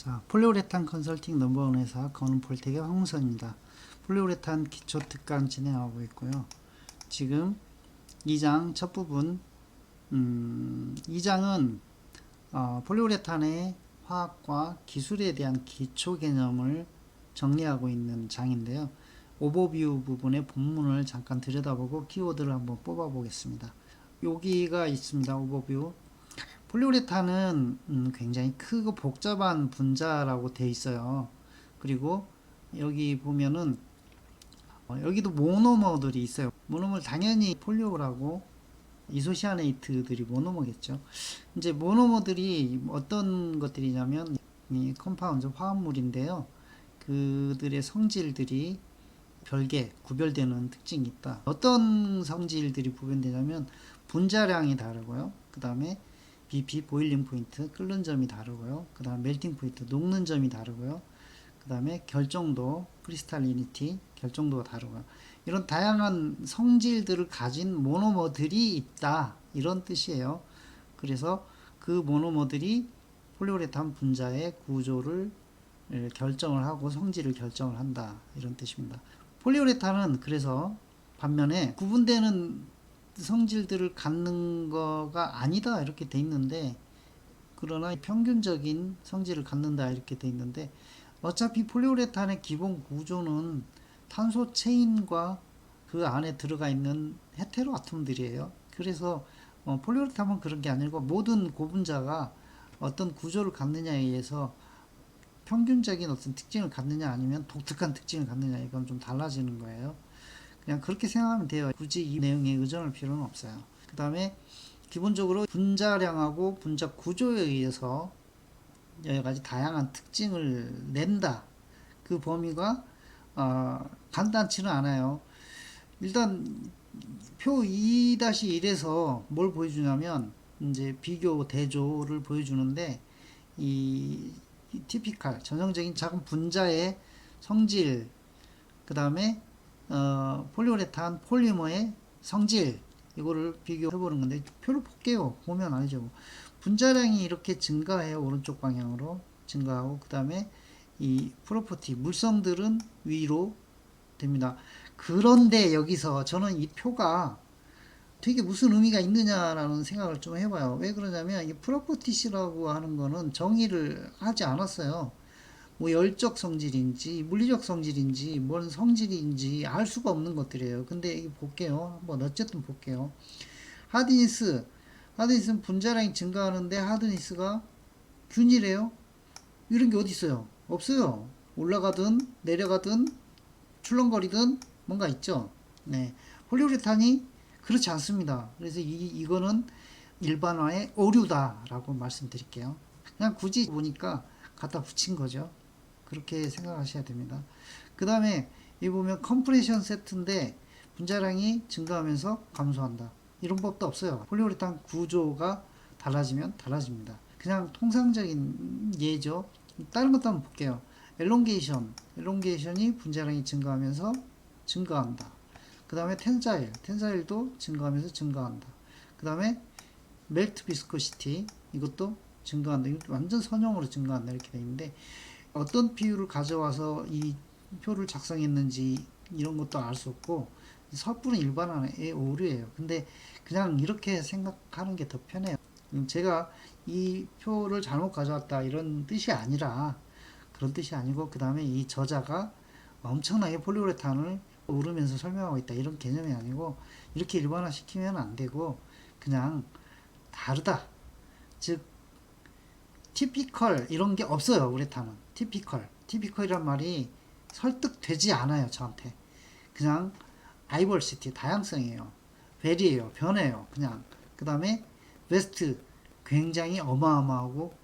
자, 폴리우레탄 컨설팅 넘버원 회사 건폴텍의 황우선입니다. 폴리우레탄 기초 특강 진행하고 있고요. 지금 2장 첫 부분, 2장은 폴리우레탄의 화학과 기술에 대한 기초 개념을 정리하고 있는 장인데요. 오버뷰 부분의 본문을 잠깐 들여다보고 키워드를 한번 뽑아 보겠습니다. 여기가 있습니다. 오버뷰. 폴리우레탄은 굉장히 크고 복잡한 분자라고 되어 있어요. 그리고 여기 보면은 여기도 모노머들이 있어요. 모노머 당연히 폴리오라고 이소시아네이트들이 모노머겠죠. 이제 모노머들이 어떤 것들이냐면 이 컴파운드 화합물인데요. 그들의 성질들이 별개 구별되는 특징이 있다. 어떤 성질들이 구별되냐면 분자량이 다르고요. 그 다음에 BP 보일링 포인트 끓는 점이 다르고요. 그 다음 멜팅 포인트 녹는 점이 다르고요. 그 다음에 결정도 크리스탈리니티 결정도가 다르고요. 이런 다양한 성질들을 가진 모노머들이 있다 이런 뜻이에요. 그래서 그 모노머들이 폴리우레탄 분자의 구조를 결정을 하고 성질을 결정을 한다 이런 뜻입니다. 폴리우레탄은 그래서 반면에 구분되는 성질들을 갖는 거가 아니다 이렇게 돼 있는데, 그러나 평균적인 성질을 갖는다 이렇게 돼 있는데, 어차피 폴리우레탄의 기본 구조는 탄소 체인과 그 안에 들어가 있는 헤테로 아톰들이에요. 그래서 폴리우레탄은 그런 게 아니고 모든 고분자가 어떤 구조를 갖느냐에 의해서 평균적인 어떤 특징을 갖느냐 아니면 독특한 특징을 갖느냐, 이건 좀 달라지는 거예요. 그냥 그렇게 생각하면 돼요. 굳이 이 내용에 의존할 필요는 없어요. 그 다음에 기본적으로 분자량하고 분자 구조에 의해서 여러 가지 다양한 특징을 낸다. 그 범위가 간단치는 않아요. 일단 표 2-1에서 뭘 보여주냐면 이제 비교 대조를 보여주는데, 이 티피칼 전형적인 작은 분자의 성질, 그 다음에 폴리우레탄 폴리머의 성질, 이거를 비교해 보는 건데, 표를 볼게요. 보면 알죠. 분자량이 이렇게 증가해요. 오른쪽 방향으로 증가하고, 그 다음에 이 프로퍼티 물성들은 위로 됩니다. 그런데 여기서 저는 이 표가 되게 무슨 의미가 있느냐라는 생각을 좀 해봐요. 왜 그러냐면 이 프로퍼티시라고 하는 거는 정의를 하지 않았어요. 뭐 열적 성질인지 물리적 성질인지 뭔 성질인지 알 수가 없는 것들이에요. 근데 이거 볼게요. 한번 어쨌든 볼게요. 하드니스는 분자량이 증가하는데 하드니스가 균일해요? 이런 게 어디 있어요? 없어요. 올라가든 내려가든 출렁거리든 뭔가 있죠. 네. 폴리우레탄이 그렇지 않습니다. 그래서 이거는 일반화의 오류다라고 말씀드릴게요. 그냥 굳이 보니까 갖다 붙인 거죠. 그렇게 생각하셔야 됩니다. 그 다음에 여기 보면 컴프레션 세트인데 분자량이 증가하면서 감소한다. 이런 법도 없어요. 폴리우레탄 구조가 달라지면 달라집니다. 그냥 통상적인 예죠. 다른 것도 한번 볼게요. 엘롱게이션이 분자량이 증가하면서 증가한다. 그 다음에 텐사일도 증가하면서 증가한다. 그 다음에 멜트 비스코시티, 이것도 증가한다. 이거 완전 선형으로 증가한다 이렇게 되어 있는데, 어떤 비율을 가져와서 이 표를 작성했는지 이런 것도 알 수 없고, 섣부른 일반화의 오류예요. 근데 그냥 이렇게 생각하는 게 더 편해요. 제가 이 표를 잘못 가져왔다 이런 뜻이 아니라, 그런 뜻이 아니고, 그 다음에 이 저자가 엄청나게 폴리우레탄을 오르면서 설명하고 있다 이런 개념이 아니고, 이렇게 일반화 시키면 안 되고 그냥 다르다, 즉 티피컬 이런 게 없어요. 우레탄은 티피컬이란 말이 설득되지 않아요. 저한테 그냥 다이버시티 다양성이에요. 베리예요. 변해요. 그냥. 그 다음에 웨스트 굉장히 어마어마하고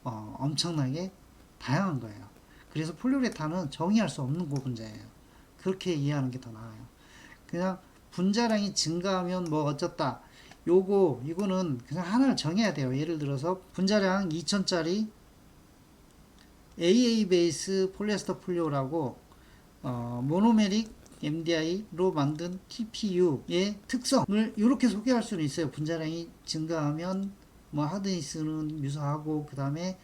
엄청나게 다양한 거예요. 그래서 폴리우레탄은 정의할 수 없는 고분자예요. 그렇게 이해하는 게 더 나아요. 그냥 분자량이 증가하면 뭐 어쩌다, 이거는 그냥 하나를 정해야 돼요. 예를 들어서 분자량 2000짜리 AA 베이스 폴리에스터 폴리오라고 모노메릭 MDI로 만든 TPU의 특성을 이렇게 소개할 수는 있어요. 분자량이 증가하면 뭐 하드니스는 유사하고, 그 다음에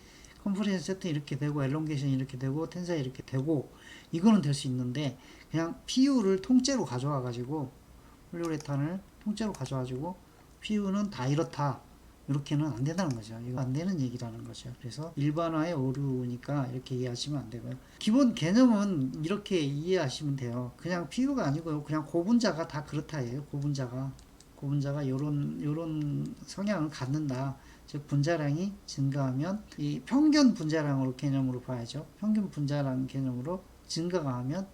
컨퍼런스 세트 이렇게 되고 엘롱게이션 이렇게 되고 텐사이 이렇게 되고 이거는 될 수 있는데 그냥 PU를 통째로 가져와 가지고 폴리우레탄을 통째로 가져와가지고 PU는 다 이렇다 이렇게는 안 된다는 거죠. 이거 안 되는 얘기라는 거죠. 그래서 일반화의 오류니까 이렇게 이해하시면 안 되고요. 기본 개념은 이렇게 이해하시면 돼요. 그냥 PU가 아니고요. 그냥 고분자가 다 그렇다예요. 고분자가 요런 성향을 갖는다. 즉 분자량이 증가하면 이 평균 분자량으로 개념으로 봐야죠. 평균 분자량 개념으로 증가가 하면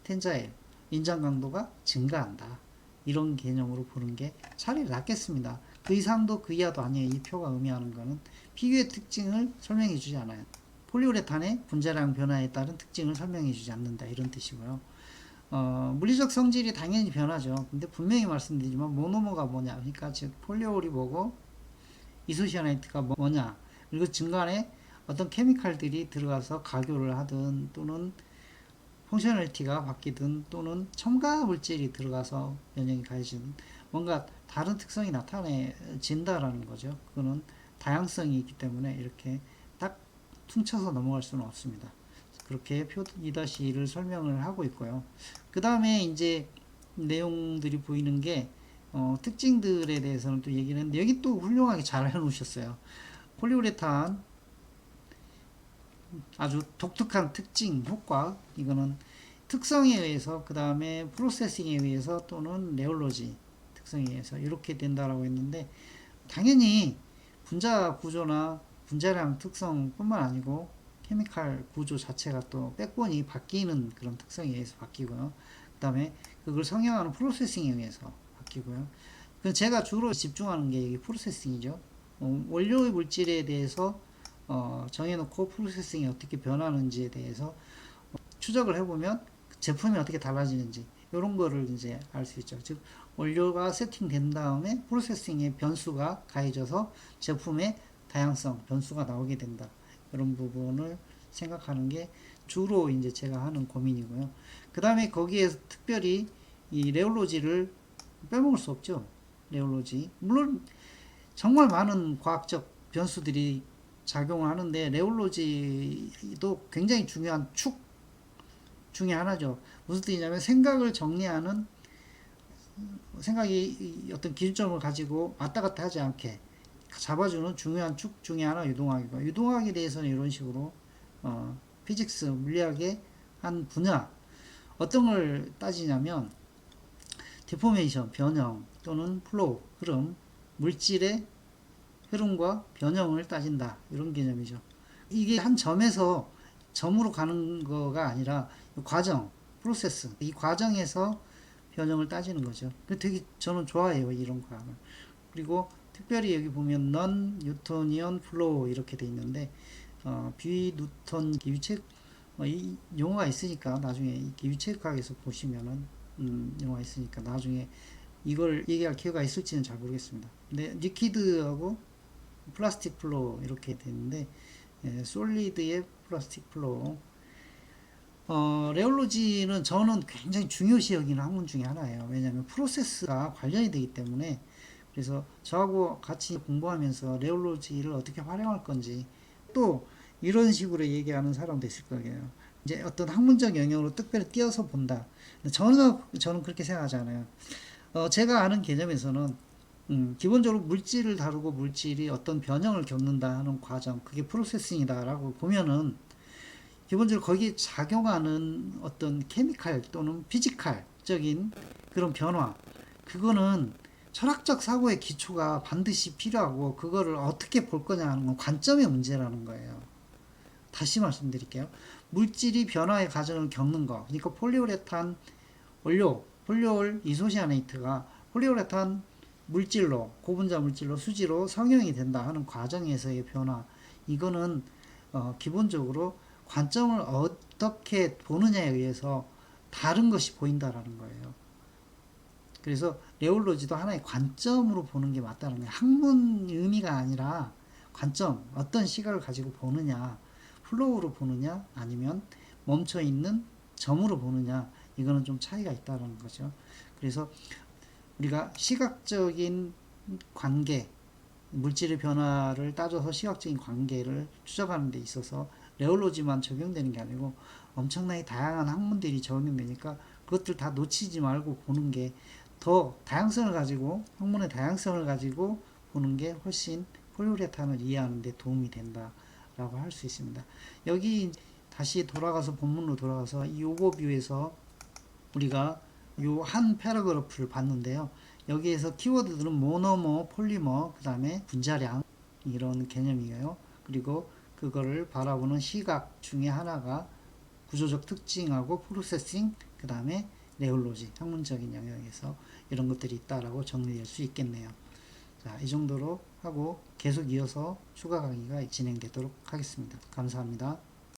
텐자일 인장 강도가 증가한다. 이런 개념으로 보는 게 차라리 낫겠습니다. 그 이상도 그 이하도 아니에요. 이 표가 의미하는 거는 PU의 특징을 설명해 주지 않아요. 폴리우레탄의 분자량 변화에 따른 특징을 설명해 주지 않는다. 이런 뜻이고요. 물리적 성질이 당연히 변하죠. 근데 분명히 말씀드리지만 모노머가 뭐냐. 그러니까 즉 폴리올이 뭐고 이소시아나이트가 뭐냐. 그리고 중간에 어떤 케미칼들이 들어가서 가교를 하든 또는 펑셔널리티가 바뀌든 또는 첨가 물질이 들어가서 면역이 가해지는 뭔가 다른 특성이 나타내진다라는 거죠. 그거는 다양성이 있기 때문에 이렇게 딱 퉁쳐서 넘어갈 수는 없습니다. 그렇게 표 2-1을 설명을 하고 있고요. 그 다음에 이제 내용들이 보이는 게 특징들에 대해서는 또 얘기를 했는데 여기 또 훌륭하게 잘 해놓으셨어요. 폴리우레탄 아주 독특한 특징, 효과 이거는 특성에 의해서 그 다음에 프로세싱에 의해서 또는 레올로지 특성에 의해서 이렇게 된다라고 했는데 당연히 분자 구조나 분자량 특성 뿐만 아니고 케미칼 구조 자체가 또 백본이 바뀌는 그런 특성에 의해서 바뀌고요. 그 다음에 그걸 성형하는 프로세싱에 의해서 바뀌고요. 제가 주로 집중하는 게 프로세싱이죠. 원료 물질에 대해서 정해놓고 프로세싱이 어떻게 변하는지에 대해서 추적을 해보면 제품이 어떻게 달라지는지 이런 거를 이제 알 수 있죠. 즉 원료가 세팅된 다음에 프로세싱의 변수가 가해져서 제품의 다양성 변수가 나오게 된다. 이런 부분을 생각하는 게 주로 이제 제가 하는 고민이고요. 그 다음에 거기에 특별히 이 레올로지를 빼먹을 수 없죠. 레올로지 물론 정말 많은 과학적 변수들이 작용을 하는데 레올로지도 굉장히 중요한 축 중에 하나죠. 무슨 뜻이냐면 생각을 정리하는 생각이 어떤 기준점을 가지고 왔다 갔다 하지 않게 잡아주는 중요한 축 중에 하나 유동학이고 유동학에 대해서는 이런 식으로 피직스 물리학의 한 분야 어떤 걸 따지냐면 디포메이션 변형 또는 플로우 흐름 물질의 흐름과 변형을 따진다. 이런 개념이죠. 이게 한 점에서 점으로 가는 거가 아니라 과정, 프로세스. 이 과정에서 변형을 따지는 거죠. 되게 저는 좋아해요. 이런 과학을. 그리고 특별히 여기 보면 non Newtonian flow 이렇게 돼 있는데 비뉴턴 기유책 이 용어가 있으니까 나중에 이 기유책학에서 보시면은 용어가 있으니까 나중에 이걸 얘기할 기회가 있을지는 잘 모르겠습니다. 근데 리퀴드하고 플라스틱 플로우 이렇게 되는데 솔리드의 플라스틱 플로우 레올로지는 저는 굉장히 중요시 여기는 학문 중에 하나예요. 왜냐하면 프로세스가 관련이 되기 때문에 그래서 저하고 같이 공부하면서 레올로지를 어떻게 활용할 건지 또 이런 식으로 얘기하는 사람도 있을 거예요. 이제 어떤 학문적 영역으로 특별히 띄어서 본다. 저는 그렇게 생각하지 않아요. 제가 아는 개념에서는 기본적으로 물질을 다루고 물질이 어떤 변형을 겪는다 하는 과정, 그게 프로세싱이다라고 보면은 기본적으로 거기에 작용하는 어떤 케미칼 또는 피지컬적인 그런 변화, 그거는 철학적 사고의 기초가 반드시 필요하고 그거를 어떻게 볼 거냐 하는 건 관점의 문제라는 거예요. 다시 말씀드릴게요. 물질이 변화의 과정을 겪는 거, 그러니까 폴리우레탄 원료, 폴리올 이소시아네이트가 폴리우레탄 물질로 고분자 물질로 수지로 성형이 된다 하는 과정에서의 변화 이거는 기본적으로 관점을 어떻게 보느냐에 의해서 다른 것이 보인다라는 거예요. 그래서 레올로지도 하나의 관점으로 보는 게 맞다는 거예요. 학문 의미가 아니라 관점 어떤 시각을 가지고 보느냐 플로우로 보느냐 아니면 멈춰있는 점으로 보느냐 이거는 좀 차이가 있다는 거죠. 그래서 우리가 시각적인 관계 물질의 변화를 따져서 시각적인 관계를 추적하는 데 있어서 레올로지만 적용되는 게 아니고 엄청나게 다양한 학문들이 적용되니까 그것들 다 놓치지 말고 보는 게 더 다양성을 가지고 학문의 다양성을 가지고 보는 게 훨씬 폴리우레탄을 이해하는 데 도움이 된다라고 할 수 있습니다. 여기 다시 돌아가서 본문으로 돌아가서 이 오버뷰에서 우리가 요 한 패러그래프를 봤는데요. 여기에서 키워드들은 모노머, 폴리머, 그 다음에 분자량 이런 개념이에요. 그리고 그거를 바라보는 시각 중에 하나가 구조적 특징하고 프로세싱, 그 다음에 레올로지, 학문적인 영역에서 이런 것들이 있다라고 정리될 수 있겠네요. 자, 이 정도로 하고 계속 이어서 추가 강의가 진행되도록 하겠습니다. 감사합니다.